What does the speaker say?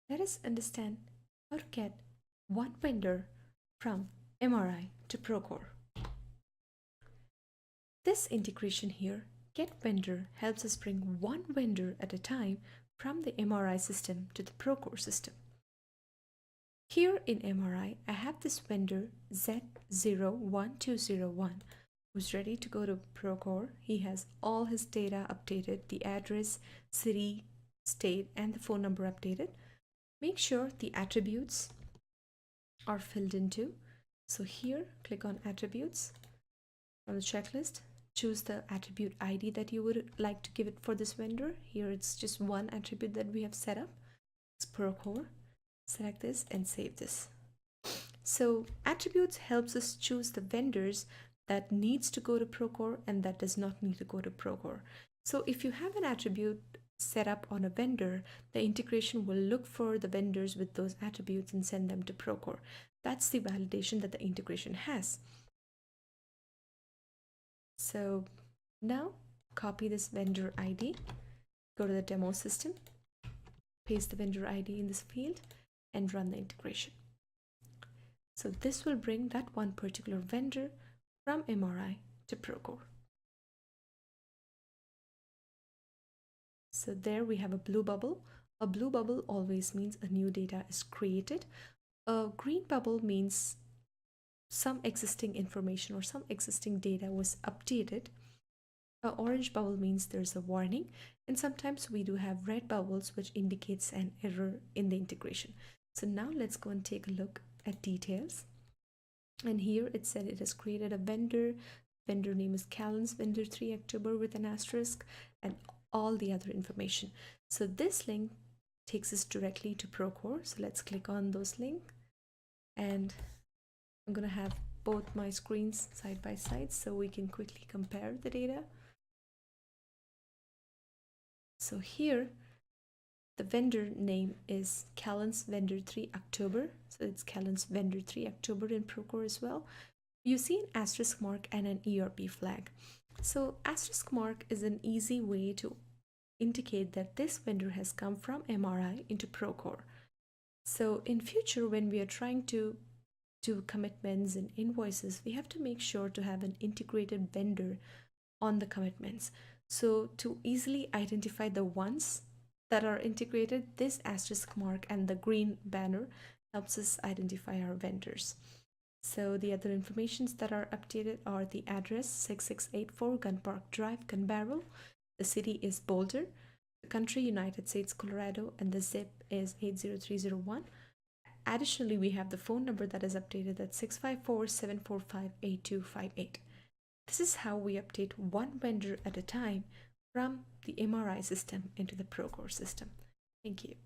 let us understand how to get one vendor from MRI to Procore. This integration here, get vendor, helps us bring one vendor at a time from the MRI system to the Procore system. Here in MRI, I have this vendor Z01201 who's ready to go to Procore. He has all his data updated, the address, city, state, and the phone number updated. Make sure the attributes are filled into. So here, click on attributes from the checklist. Choose the attribute ID that you would like to give it for this vendor. Here it's just one attribute that we have set up. It's Procore. Select this and save this. So attributes helps us choose the vendors that needs to go to Procore and that does not need to go to Procore. So if you have an attribute set up on a vendor, the integration will look for the vendors with those attributes and send them to Procore. That's the validation that the integration has. So now copy this vendor ID, go to the demo system, paste the vendor ID in this field, and run the integration. So this will bring that one particular vendor from MRI to Procore. So there we have a blue bubble. A blue bubble always means a new data is created. A green bubble means some existing information or some existing data was updated. An orange bubble means there's a warning, and sometimes we do have red bubbles which indicates an error in the integration. So now let's go and take a look at details. And here it said it has created a vendor. Vendor name is Calance, vendor 3 October with an asterisk, and all the other information. So this link takes us directly to Procore. So let's click on those links, and I'm going to have both my screens side by side so we can quickly compare the data. So here the vendor name is Calance vendor 3 October. So it's Calance vendor 3 October in Procore as well. You see an asterisk mark and an ERP flag. So asterisk mark is an easy way to indicate that this vendor has come from MRI into Procore. So in future, when we are trying to do commitments and invoices, we have to make sure to have an integrated vendor on the commitments. So to easily identify the ones that are integrated, this asterisk mark and the green banner helps us identify our vendors. So the other informations that are updated are the address 6684 Gun Park Drive, Gun Barrel. The city is Boulder. The country United States, Colorado, and the zip is 80301. Additionally, we have the phone number that is updated at 654-745-8258. This is how we update one vendor at a time from the MRI system into the Procore system. Thank you.